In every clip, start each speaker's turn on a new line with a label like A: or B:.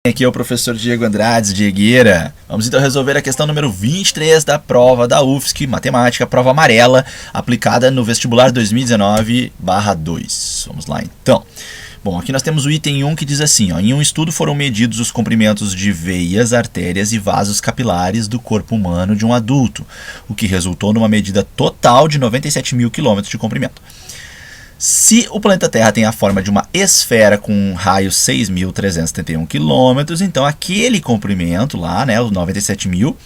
A: Aqui é o professor Diego Andrades, Diegueira. Vamos então resolver a questão número 23 da prova da UFSC, Matemática, prova amarela, aplicada no vestibular 2019/2. Vamos lá então. Bom, aqui nós temos o item 1 que diz assim, ó, em um estudo foram medidos os comprimentos de veias, artérias e vasos capilares do corpo humano de um adulto, o que resultou numa medida total de 97 mil quilômetros de comprimento. Se o planeta Terra tem a forma de uma esfera com um raio 6.371 km, então aquele comprimento lá, né, os 97 mil,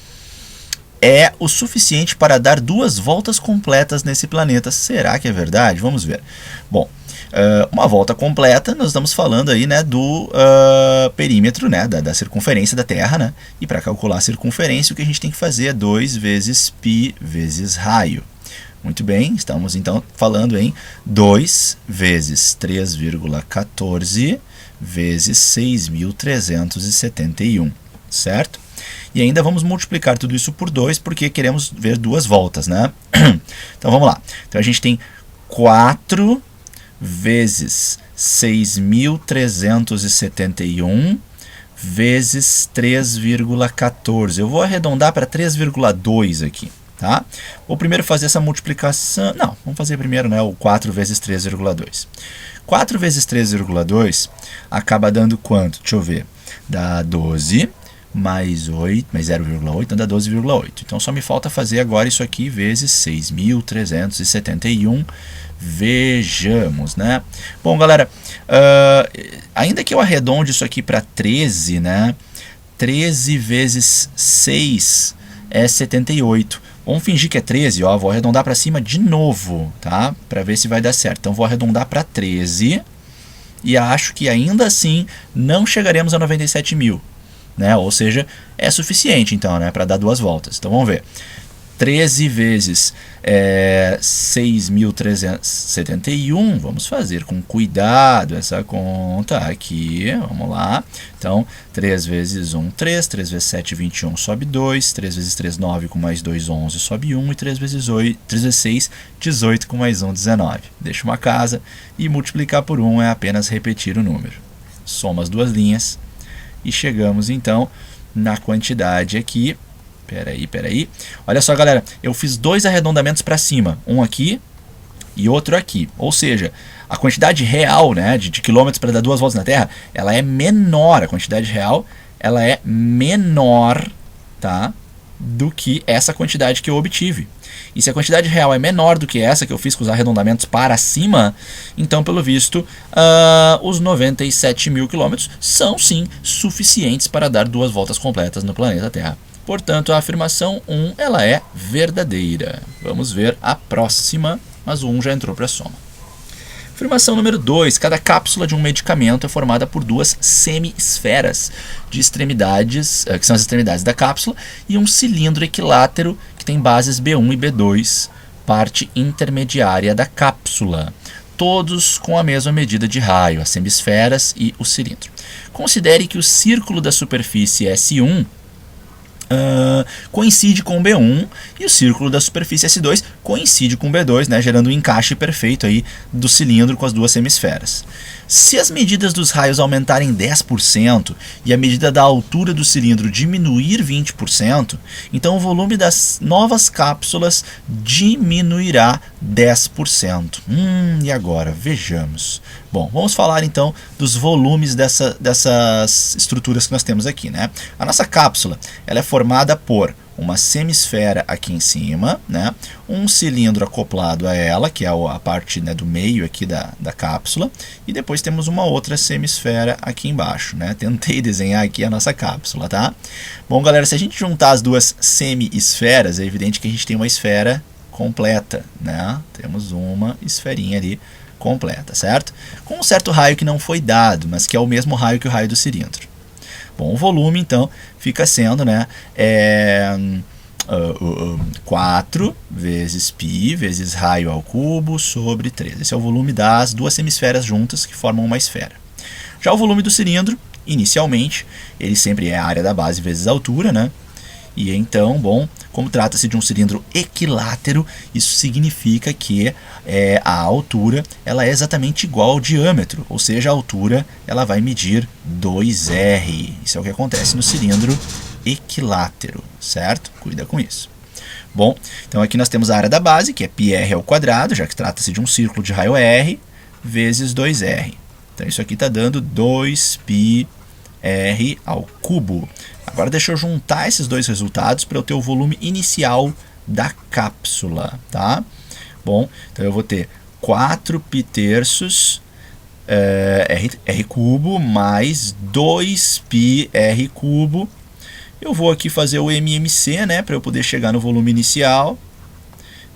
A: é o suficiente para dar 2 voltas completas nesse planeta. Será que é verdade? Vamos ver. Bom, uma volta completa, nós estamos falando aí, né, do perímetro, né, da circunferência da Terra, né? E para calcular a circunferência, o que a gente tem que fazer é 2 vezes π vezes raio. Muito bem, estamos então falando em 2 vezes 3,14 vezes 6.371, certo? E ainda vamos multiplicar tudo isso por 2, porque queremos ver 2 voltas, né? Então vamos lá. Então a gente tem 4 vezes 6.371 vezes 3,14. Eu vou arredondar para 3,2 aqui. Tá? Vou primeiro fazer essa multiplicação. Não, vamos fazer primeiro, né, o 4 vezes 3,2. 4 vezes 3,2 acaba dando quanto? Deixa eu ver. Dá 12 mais 8, mais 0,8, então dá 12,8. Então só me falta fazer agora isso aqui vezes 6.371. Vejamos, né? Bom, galera, ainda que eu arredonde isso aqui para 13, né? 13 vezes 6 é 78. Vamos fingir que é 13, ó, vou arredondar para cima de novo, tá? Para ver se vai dar certo. Então vou arredondar para 13 e acho que ainda assim não chegaremos a 97 mil, né? Ou seja, é suficiente então, né, para dar 2 voltas. Então vamos ver. 13 vezes 6.371, vamos fazer com cuidado essa conta aqui, vamos lá. Então, 3 vezes 1, 3, 3 vezes 7, 21, sobe 2, 3 vezes 3, 9, com mais 2, 11, sobe 1, e 3 vezes 6, 18, com mais 1, 19. Deixa uma casa, e multiplicar por 1 é apenas repetir o número. Soma as duas linhas, e chegamos então na quantidade aqui. Peraí. Olha só, galera, eu fiz 2 arredondamentos para cima, um aqui e outro aqui. Ou seja, a quantidade real, né, de quilômetros para dar 2 voltas na Terra, ela é menor. A quantidade real, ela é menor, tá, do que essa quantidade que eu obtive. E se a quantidade real é menor do que essa que eu fiz com os arredondamentos para cima, então, pelo visto, os 97 mil quilômetros são, sim, suficientes para dar 2 voltas completas no planeta Terra. Portanto, a afirmação 1 ela é verdadeira. Vamos ver a próxima, mas o 1 já entrou para a soma. Afirmação número 2. Cada cápsula de um medicamento é formada por 2 semi-esferas de extremidades, que são as extremidades da cápsula, e um cilindro equilátero que tem bases B1 e B2, parte intermediária da cápsula. Todos com a mesma medida de raio, as semi-esferas e o cilindro. Considere que o círculo da superfície S1 coincide com o B1 e o círculo da superfície S2 coincide com o B2, né, gerando um encaixe perfeito aí do cilindro com as 2 semisferas. Se as medidas dos raios aumentarem 10% e a medida da altura do cilindro diminuir 20%, então o volume das novas cápsulas diminuirá 10%. E agora? Vejamos. Bom, vamos falar então dos volumes dessas estruturas que nós temos aqui, né? A nossa cápsula ela é formada por uma semisfera aqui em cima, né? Um cilindro acoplado a ela, que é a parte, né, do meio aqui da cápsula, e depois temos uma outra semisfera aqui embaixo, né? Tentei desenhar aqui a nossa cápsula, tá? Bom, galera, se a gente juntar as 2 semi-esferas, é evidente que a gente tem uma esfera completa, né? Temos uma esferinha ali completa, certo? Com um certo raio que não foi dado, mas que é o mesmo raio que o raio do cilindro. Bom, o volume, então, fica sendo, né, 4 vezes π vezes raio ao cubo sobre 3. Esse é o volume das 2 semisferas juntas que formam uma esfera. Já o volume do cilindro, inicialmente, ele sempre é a área da base vezes a altura, né? E então, bom, como trata-se de um cilindro equilátero, isso significa que a altura ela é exatamente igual ao diâmetro, ou seja, a altura ela vai medir 2r. Isso é o que acontece no cilindro equilátero, certo? Cuida com isso. Bom, então aqui nós temos a área da base, que é πr ao quadrado, já que trata-se de um círculo de raio r, vezes 2r. Então isso aqui está dando 2πr ao cubo. Agora deixa eu juntar esses dois resultados para eu ter o volume inicial da cápsula, tá? Bom, então eu vou ter 4π terços r cubo mais 2πr cubo. Eu vou aqui fazer o MMC, né, para eu poder chegar no volume inicial.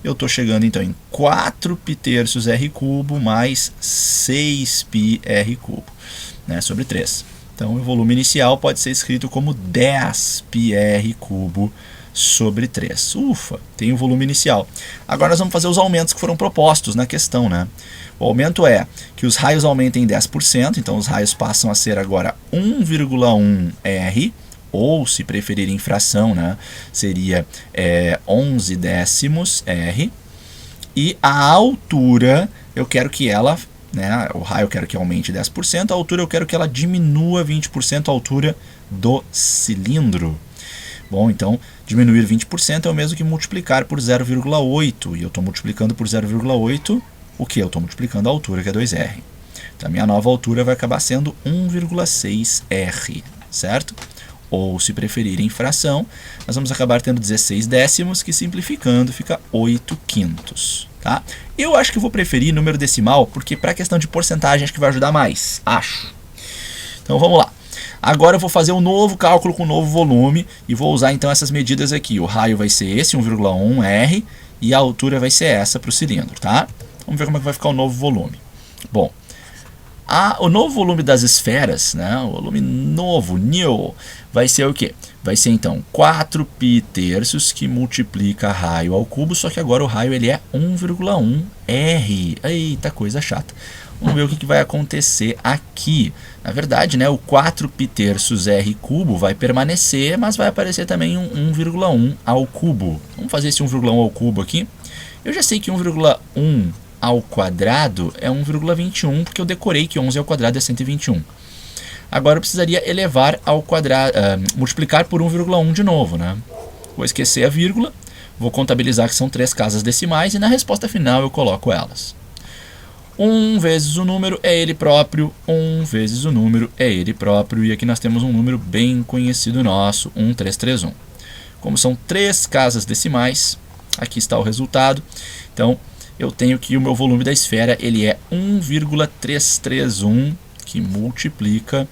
A: Eu estou chegando então em 4π terços r cubo mais 6πr cubo, né, sobre 3. Então, o volume inicial pode ser escrito como 10πr cubo sobre 3. Ufa, tem o volume inicial. Agora nós vamos fazer os aumentos que foram propostos na questão, né? O aumento é que os raios aumentem em 10%, então os raios passam a ser agora 1,1r, ou se preferir em fração, né, seria 11 décimos r. E a altura, eu quero que ela... né, o raio eu quero que aumente 10%, a altura eu quero que ela diminua 20% a altura do cilindro. Bom, então diminuir 20% é o mesmo que multiplicar por 0,8, e eu estou multiplicando por 0,8, o que? Eu estou multiplicando a altura, que é 2r. Então a minha nova altura vai acabar sendo 1,6r, certo? Ou, se preferir em fração, nós vamos acabar tendo 16 décimos, que simplificando fica 8 quintos. Tá? Eu acho que eu vou preferir número decimal, porque para a questão de porcentagem acho que vai ajudar mais, acho. Então vamos lá. Agora eu vou fazer um novo cálculo com um novo volume e vou usar então essas medidas aqui. O raio vai ser esse, 1,1r, e a altura vai ser essa para o cilindro. Tá? Vamos ver como é que vai ficar o novo volume. Bom, o novo volume das esferas, né, o volume novo, new, vai ser o quê? Vai ser então 4π terços que multiplica raio ao cubo, só que agora o raio ele é 1,1r. Eita, coisa chata. Vamos ver o que vai acontecer aqui. Na verdade, né, o 4π terços r cubo vai permanecer, mas vai aparecer também um 1,1 ao cubo. Vamos fazer esse 1,1 ao cubo aqui. Eu já sei que 1,1 ao quadrado é 1,21, porque eu decorei que 11 ao quadrado é 121. Agora eu precisaria elevar ao quadrado, multiplicar por 1,1 de novo, né? Vou esquecer a vírgula, vou contabilizar que são 3 casas decimais e na resposta final eu coloco elas. 1 vezes o número é ele próprio, 1 vezes o número é ele próprio, e aqui nós temos um número bem conhecido nosso, 1331. Como são 3 casas decimais, aqui está o resultado, então eu tenho que o meu volume da esfera ele é 1,331, que multiplica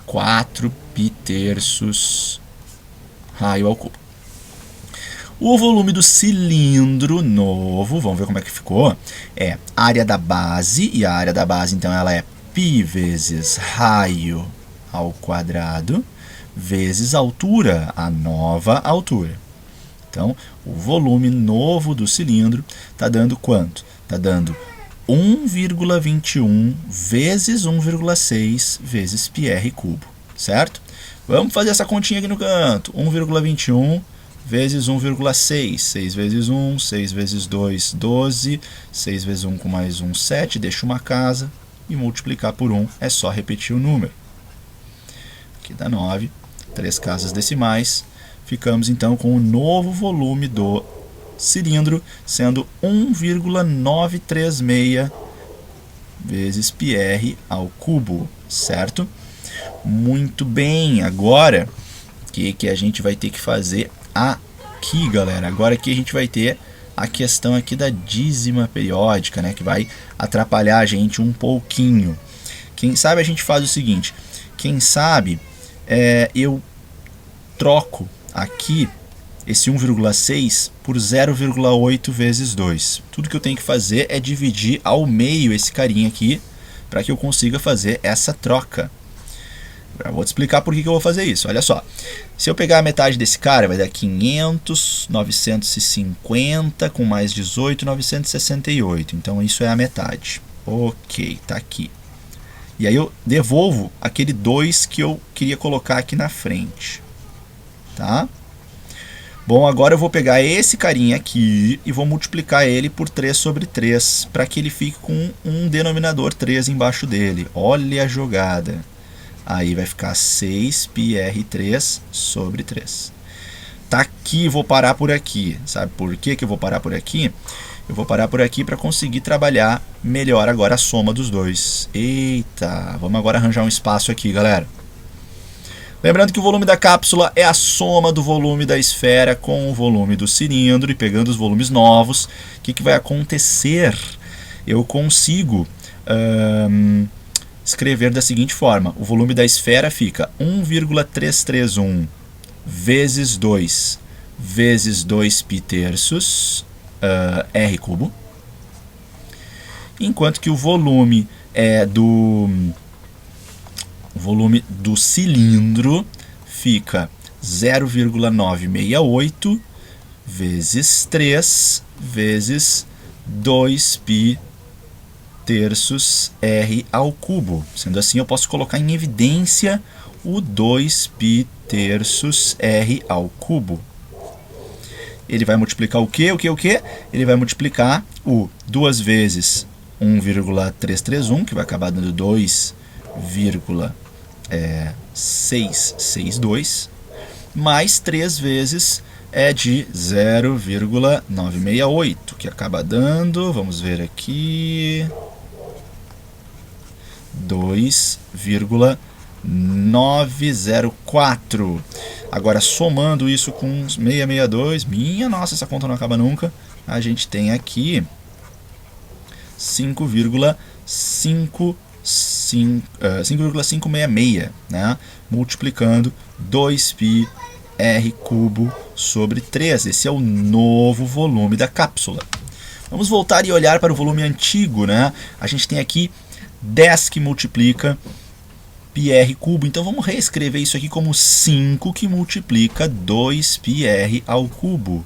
A: 4π terços raio ao cubo. O volume do cilindro novo, vamos ver como é que ficou, é área da base, e a área da base então ela é π vezes raio ao quadrado, vezes altura, a nova altura. Então, o volume novo do cilindro está dando quanto? Está dando 1,21 vezes 1,6 vezes πr cubo, certo? Vamos fazer essa continha aqui no canto. 1,21 vezes 1,6. 6 vezes 1, 6 vezes 2, 12. 6 vezes 1 com mais 1, 7. Deixa uma casa. E multiplicar por 1 é só repetir o número. Aqui dá 9. 3 casas decimais. Ficamos então com o novo volume do cilindro sendo 1,936 vezes πr ao cubo, certo? Muito bem, agora o que a gente vai ter que fazer aqui, galera? Agora aqui a gente vai ter a questão aqui da dízima periódica, né, que vai atrapalhar a gente um pouquinho. Quem sabe a gente faz o seguinte, quem sabe eu troco aqui esse 1,6 por 0,8 vezes 2. Tudo que eu tenho que fazer é dividir ao meio esse carinha aqui, para que eu consiga fazer essa troca. Eu vou te explicar por que eu vou fazer isso. Olha só, se eu pegar a metade desse cara, vai dar 500, 950, com mais 18, 968. Então isso é a metade. Ok, tá aqui. E aí eu devolvo aquele 2 que eu queria colocar aqui na frente. Tá? Bom, agora eu vou pegar esse carinha aqui e vou multiplicar ele por 3 sobre 3, para que ele fique com um denominador 3 embaixo dele. Olha a jogada. Aí vai ficar 6πr3 sobre 3. Tá aqui, vou parar por aqui. Sabe por que eu vou parar por aqui? Eu vou parar por aqui para conseguir trabalhar melhor agora a soma dos dois. Eita, vamos agora arranjar um espaço aqui, galera. Lembrando que o volume da cápsula é a soma do volume da esfera com o volume do cilindro, e pegando os volumes novos, o que vai acontecer? Eu consigo escrever da seguinte forma: o volume da esfera fica 1,331 vezes 2 vezes 2π terços r cubo, enquanto que o volume do cilindro fica 0,968 vezes 3 vezes 2π terços r ao cubo. Sendo assim, eu posso colocar em evidência o 2π terços r ao cubo. Ele vai multiplicar o quê? Ele vai multiplicar o 2 vezes 1,331, que vai acabar dando 2,662, mais 3 vezes de 0,968, que acaba dando, vamos ver aqui, 2,904. Agora, somando isso com 662, minha nossa, essa conta não acaba nunca, a gente tem aqui 5,566, né? Multiplicando 2π r cubo sobre 3. Esse é o novo volume da cápsula. Vamos voltar e olhar para o volume antigo, né? A gente tem aqui 10 que multiplica πr cubo, então vamos reescrever isso aqui como 5 que multiplica 2πr ao cubo.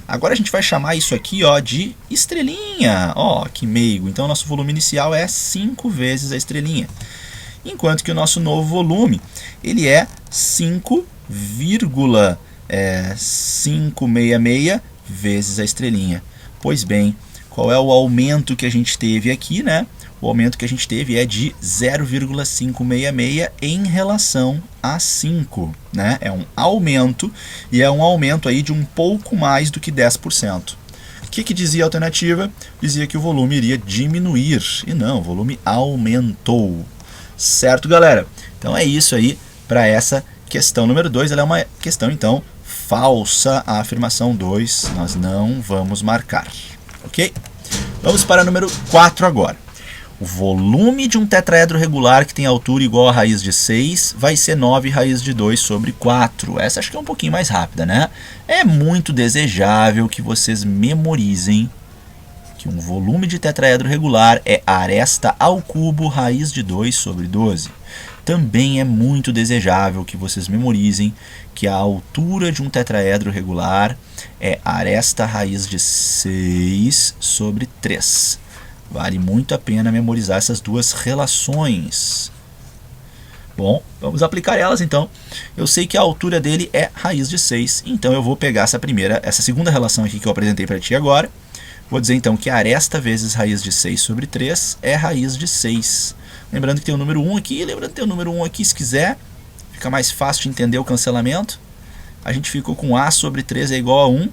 A: Agora a gente vai chamar isso aqui de estrelinha. Que meigo. Então o nosso volume inicial é 5 vezes a estrelinha. Enquanto que o nosso novo volume, ele é 5,566 vezes a estrelinha. Pois bem, qual é o aumento que a gente teve aqui, né? O aumento que a gente teve é de 0,566 em relação a 5, né? É um aumento, e é um aumento aí de um pouco mais do que 10%. O que dizia a alternativa? Dizia que o volume iria diminuir, e não, o volume aumentou. Certo, galera? Então é isso aí para essa questão número 2. Ela é uma questão, então, falsa. A afirmação 2 nós não vamos marcar, ok? Vamos para a número 4 agora. O volume de um tetraedro regular que tem altura igual a raiz de 6 vai ser 9 raiz de 2 sobre 4. Essa acho que é um pouquinho mais rápida, né? É muito desejável que vocês memorizem que um volume de tetraedro regular é aresta ao cubo raiz de 2 sobre 12. Também é muito desejável que vocês memorizem que a altura de um tetraedro regular é aresta raiz de 6 sobre 3. Vale muito a pena memorizar essas duas relações. Bom, vamos aplicar elas então. Eu sei que a altura dele é raiz de 6, então eu vou pegar essa segunda relação aqui que eu apresentei para ti agora. Vou dizer então que aresta vezes raiz de 6 sobre 3 é raiz de 6. Lembrando que tem o número 1 aqui, se quiser, fica mais fácil de entender o cancelamento. A gente ficou com A sobre 3 é igual a 1.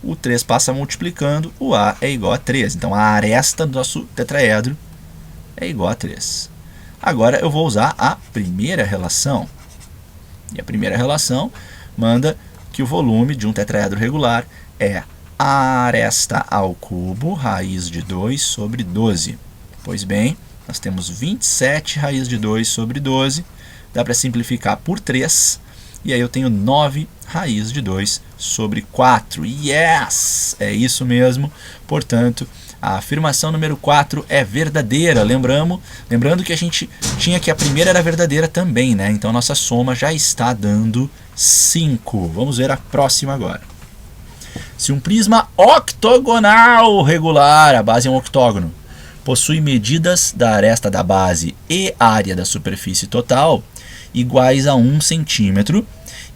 A: O 3 passa multiplicando, o A é igual a 3. Então, a aresta do nosso tetraedro é igual a 3. Agora, eu vou usar a primeira relação. E a primeira relação manda que o volume de um tetraedro regular é aresta ao cubo raiz de 2 sobre 12. Pois bem, nós temos 27 raiz de 2 sobre 12. Dá para simplificar por 3. E aí eu tenho 9 raiz de 2 sobre 4. Yes! É isso mesmo. Portanto, a afirmação número 4 é verdadeira. Lembrando que a gente tinha que a primeira era verdadeira também, né? Então, nossa soma já está dando 5. Vamos ver a próxima agora. Se um prisma octogonal regular, a base é um octógono, possui medidas da aresta da base e área da superfície total, iguais a 1 centímetro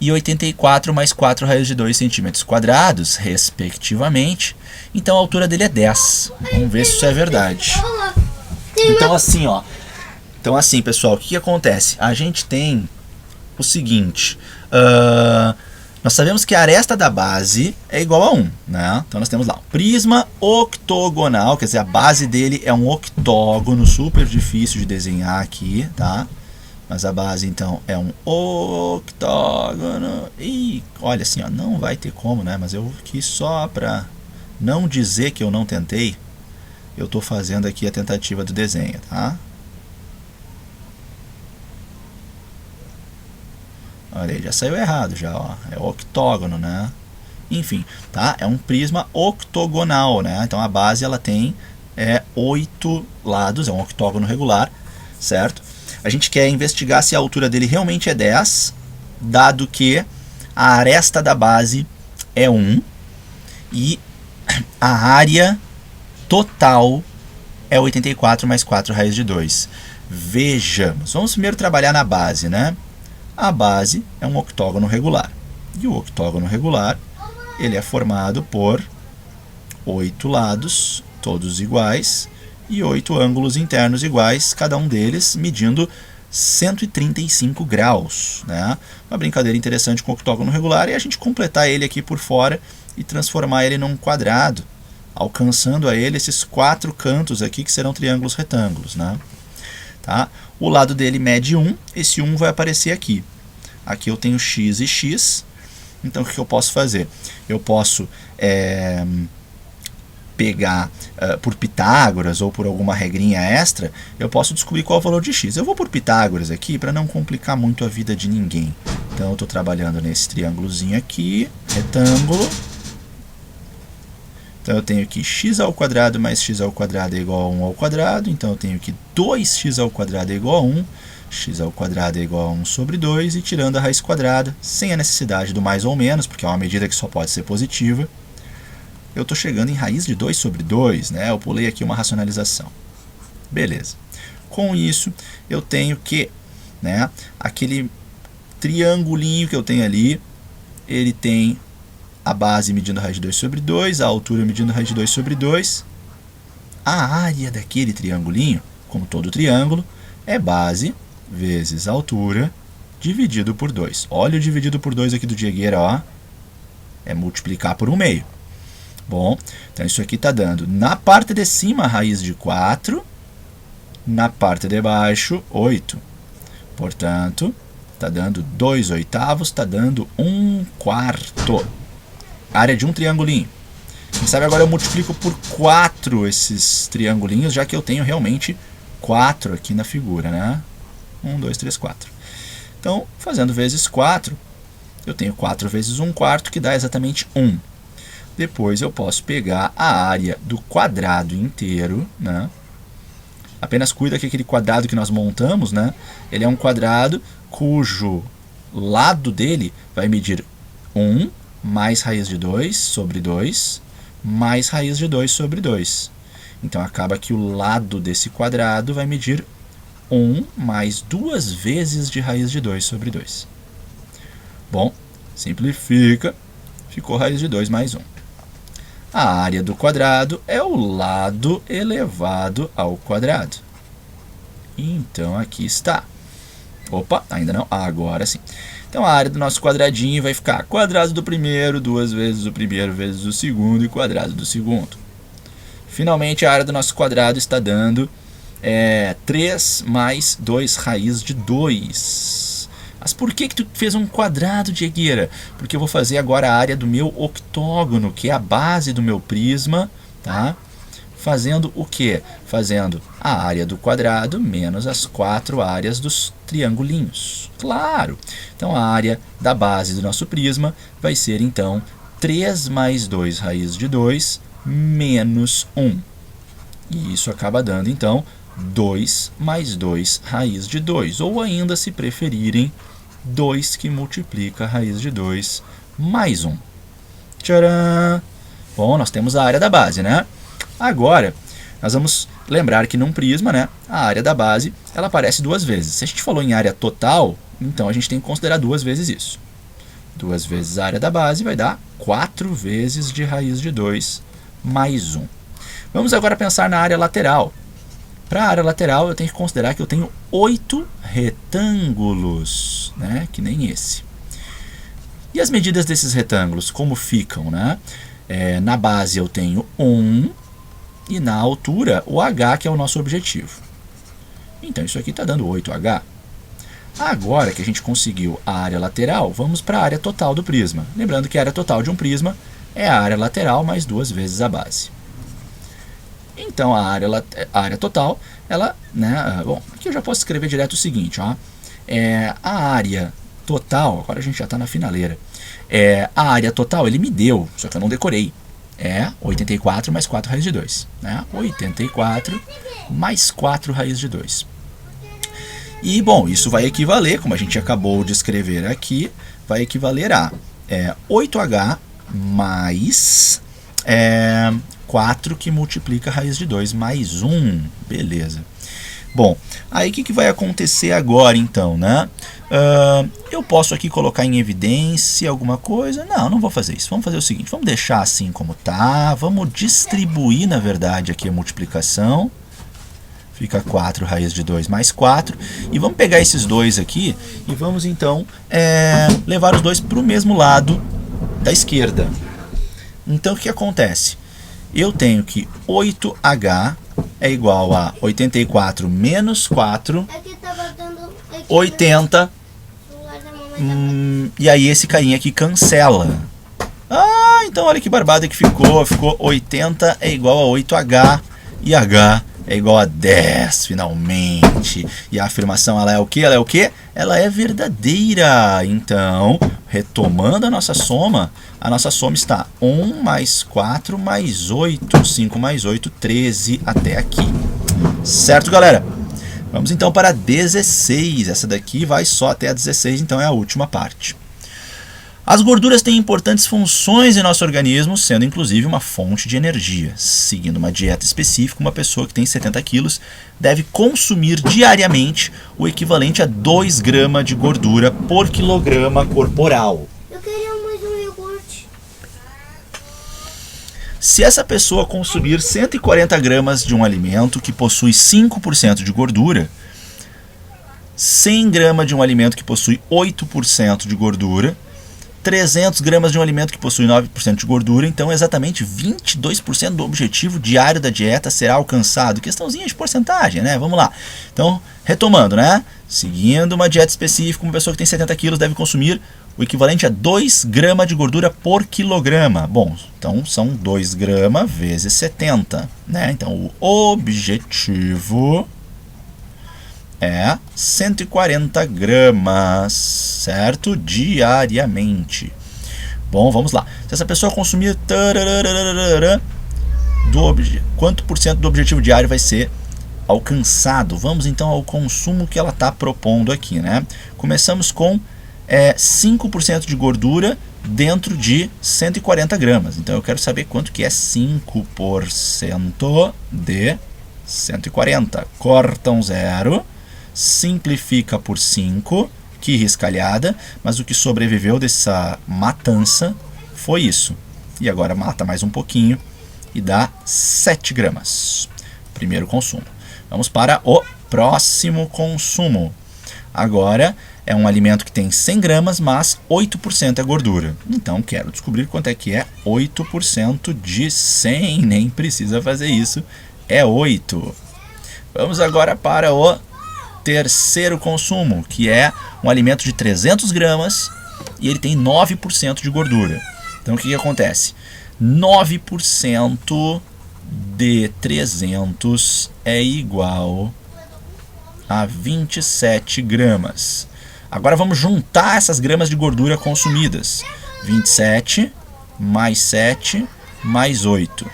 A: e 84 mais 4 raios de 2 centímetros quadrados, respectivamente. Então a altura dele é 10. Vamos ver se isso é verdade. Então assim, ó. Então assim, pessoal, o que acontece? A gente tem o seguinte, nós sabemos que a aresta da base é igual a 1, né? Então nós temos lá um prisma octogonal, quer dizer, a base dele é um octógono, super difícil de desenhar aqui, tá? Mas a base então é um octógono. E olha assim, ó, não vai ter como, né? Mas eu quis só para não dizer que eu não tentei, eu estou fazendo aqui a tentativa do desenho, tá? Olha aí, já saiu errado já, ó. É octógono, né? Enfim, tá? É um prisma octogonal, né? Então a base ela tem 8 lados, é um octógono regular, certo? A gente quer investigar se a altura dele realmente é 10, dado que a aresta da base é 1 e a área total é 84 mais 4 raios de 2. Vejamos, vamos primeiro trabalhar na base, né? A base é um octógono regular. E o octógono regular, ele é formado por 8 lados, todos iguais, e 8 ângulos internos iguais, cada um deles medindo 135 graus. Né? Uma brincadeira interessante com o octógono regular é a gente completar ele aqui por fora e transformar ele num quadrado, alcançando a ele esses 4 cantos aqui que serão triângulos retângulos. Né? Tá? O lado dele mede 1, esse 1 vai aparecer aqui. Aqui eu tenho x e x, então o que eu posso fazer? Eu posso pegar por Pitágoras ou por alguma regrinha extra, eu posso descobrir qual é o valor de x. Eu vou por Pitágoras aqui para não complicar muito a vida de ninguém. Então eu estou trabalhando nesse triângulozinho aqui, retângulo. Então eu tenho que x ao quadrado mais x ao quadrado é igual a 1 ao quadrado. Então eu tenho que 2x ao quadrado é igual a 1. X ao quadrado é igual a 1 sobre 2. E tirando a raiz quadrada, sem a necessidade do mais ou menos, porque é uma medida que só pode ser positiva, eu estou chegando em raiz de 2 sobre 2. Né? Eu pulei aqui uma racionalização. Beleza. Com isso, eu tenho que, né, aquele triangulinho que eu tenho ali, ele tem a base medindo raiz de 2 sobre 2, a altura medindo raiz de 2 sobre 2. A área daquele triangulinho, como todo triângulo, é base vezes altura dividido por 2. Olha o dividido por 2 aqui do Diegueira, ó. É multiplicar por 1 meio. Bom, então isso aqui está dando na parte de cima raiz de 4, na parte de baixo 8. Portanto, está dando 2 oitavos, está dando 1 quarto. Área de um triangulinho. Quem sabe agora eu multiplico por 4 esses triangulinhos, já que eu tenho realmente 4 aqui na figura, né? 1, 2, 3, 4. Então, fazendo vezes 4, eu tenho 4 vezes 1 quarto, que dá exatamente 1. Depois eu posso pegar a área do quadrado inteiro, né? Apenas cuida que aquele quadrado que nós montamos, né? Ele é um quadrado cujo lado dele vai medir 1 mais raiz de 2 sobre 2, mais raiz de 2 sobre 2. Então, acaba que o lado desse quadrado vai medir 1 mais 2 vezes de raiz de 2 sobre 2. Bom, simplifica, ficou raiz de 2 mais 1. A área do quadrado é o lado elevado ao quadrado. Então, aqui está. Opa, ainda não, agora sim. Então, a área do nosso quadradinho vai ficar quadrado do primeiro, 2 vezes o primeiro vezes o segundo e quadrado do segundo. Finalmente, a área do nosso quadrado está dando 3 mais 2 raiz de 2. Mas por que tu fez um quadrado, Diegueira? Porque eu vou fazer agora a área do meu octógono, que é a base do meu prisma, tá? Fazendo o quê? Fazendo a área do quadrado menos as 4 áreas dos triangulinhos. Claro! Então, a área da base do nosso prisma vai ser, então, 3 mais 2 raiz de 2 menos 1. E isso acaba dando, então, 2 mais 2 raiz de 2. Ou ainda, se preferirem, 2 que multiplica a raiz de 2 mais 1. Tcharam! Bom, nós temos a área da base, né? Agora, nós vamos lembrar que num prisma, né, a área da base ela aparece 2 vezes. Se a gente falou em área total, Então a gente tem que considerar 2 vezes isso. 2 vezes a área da base vai dar 4 vezes de raiz de 2 mais 1. Vamos agora pensar na área lateral. Para a área lateral eu tenho que considerar que eu tenho 8 retângulos, né? Que nem esse. E as medidas desses retângulos, como ficam, né? Na base eu tenho 1 e na altura o h, que é o nosso objetivo. Então isso aqui está dando 8h. Agora que a gente conseguiu a área lateral, vamos para a área total do prisma. Lembrando que a área total de um prisma é a área lateral mais 2 vezes a base. Então a área total, ela, né, bom, aqui eu já posso escrever direto o seguinte, ó, a área total, agora a gente já está na finaleira, a área total ele me deu, só que eu não decorei, 84 mais 4 raiz de 2, né, 84 mais 4 raiz de 2. E, bom, isso vai equivaler, como a gente acabou de escrever aqui, vai equivaler a 8h mais 4 que multiplica a raiz de 2 mais 1. Beleza. Bom, aí o que vai acontecer agora, então, né? Eu posso aqui colocar em evidência alguma coisa? Não, não vou fazer isso. Vamos fazer o seguinte, vamos deixar assim como tá, vamos distribuir, na verdade, aqui a multiplicação. Fica 4 raiz de 2 mais 4. E vamos pegar esses dois aqui e vamos, então, levar os dois para o mesmo lado da esquerda. Então, o que acontece? Eu tenho que 8h é igual a 84 menos 4, 80. E aí esse carinha aqui cancela. Então olha que barbada que ficou. Ficou 80 é igual a 8h e h é igual a 10, finalmente. E a afirmação, ela é o quê? Ela é o quê? Ela é verdadeira. Então, retomando a nossa soma está 1 mais 4 mais 8. 5 mais 8, 13 até aqui. Certo, galera? Vamos então para a 16. Essa daqui vai só até a 16, então é a última parte. As gorduras têm importantes funções em nosso organismo, sendo inclusive uma fonte de energia. Seguindo uma dieta específica, uma pessoa que tem 70 quilos deve consumir diariamente o equivalente a 2 gramas de gordura por quilograma corporal.
B: Eu queria mais um iogurte.
A: Se essa pessoa consumir 140 gramas de um alimento que possui 5% de gordura, 100 gramas de um alimento que possui 8% de gordura, 300 gramas de um alimento que possui 9% de gordura, então exatamente 22% do objetivo diário da dieta será alcançado. Questãozinha de porcentagem, né? Vamos lá. Então, retomando, né? Seguindo uma dieta específica, uma pessoa que tem 70 quilos deve consumir o equivalente a 2 gramas de gordura por quilograma. Bom, então são 2 gramas vezes 70, né? Então, o objetivo é 140 gramas, certo? Diariamente. Bom, vamos lá. Se essa pessoa consumir quanto por cento do objetivo diário vai ser alcançado? Vamos então ao consumo que ela está propondo aqui, né? Começamos com 5% de gordura dentro de 140 gramas. Então eu quero saber quanto que é 5% de 140. Corta um zero. Simplifica por 5, que riscalhada, mas o que sobreviveu dessa matança foi isso. E agora mata mais um pouquinho e dá 7 gramas. Primeiro consumo. Vamos para o próximo consumo. Agora é um alimento que tem 100 gramas, mas 8% é gordura. Então quero descobrir quanto é que é 8% de 100. Nem precisa fazer isso, é 8. Vamos agora para o terceiro consumo, que é um alimento de 300 gramas e ele tem 9% de gordura. Então o que acontece? 9% de 300 é igual a 27 gramas. Agora vamos juntar essas gramas de gordura consumidas. 27 mais 7 mais 8.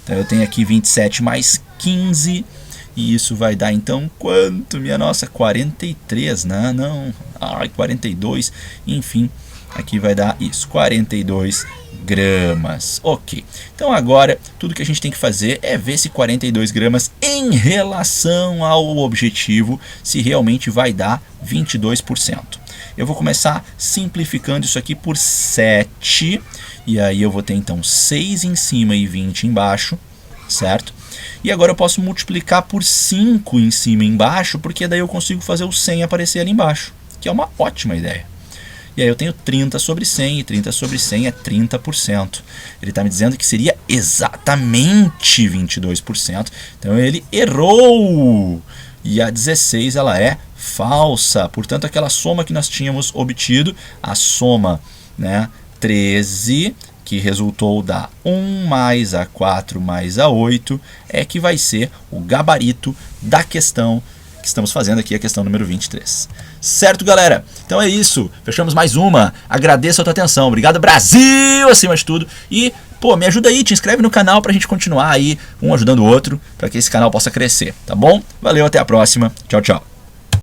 A: Então eu tenho aqui 27 mais 15. E isso vai dar então quanto? Minha nossa, 43, né? Não, 42, enfim, aqui vai dar isso, 42 gramas. Ok, então agora tudo que a gente tem que fazer é ver se 42 gramas em relação ao objetivo, se realmente vai dar 22%. Eu vou começar simplificando isso aqui por 7. E aí eu vou ter então 6 em cima e 20 embaixo, certo? E agora eu posso multiplicar por 5 em cima e embaixo, porque daí eu consigo fazer o 100 aparecer ali embaixo, que é uma ótima ideia. E aí eu tenho 30 sobre 100, e 30 sobre 100 é 30%. Ele está me dizendo que seria exatamente 22%. Então ele errou! E a 16 ela é falsa. Portanto, aquela soma que nós tínhamos obtido, a soma, né, 13, que resultou da 1 mais a 4 mais a 8, é que vai ser o gabarito da questão que estamos fazendo aqui, a questão número 23. Certo, galera? Então é isso. Fechamos mais uma. Agradeço a tua atenção. Obrigado, Brasil, acima de tudo. E, pô, me ajuda aí, te inscreve no canal pra gente continuar aí, um ajudando o outro, para que esse canal possa crescer, tá bom? Valeu, até a próxima. Tchau, tchau.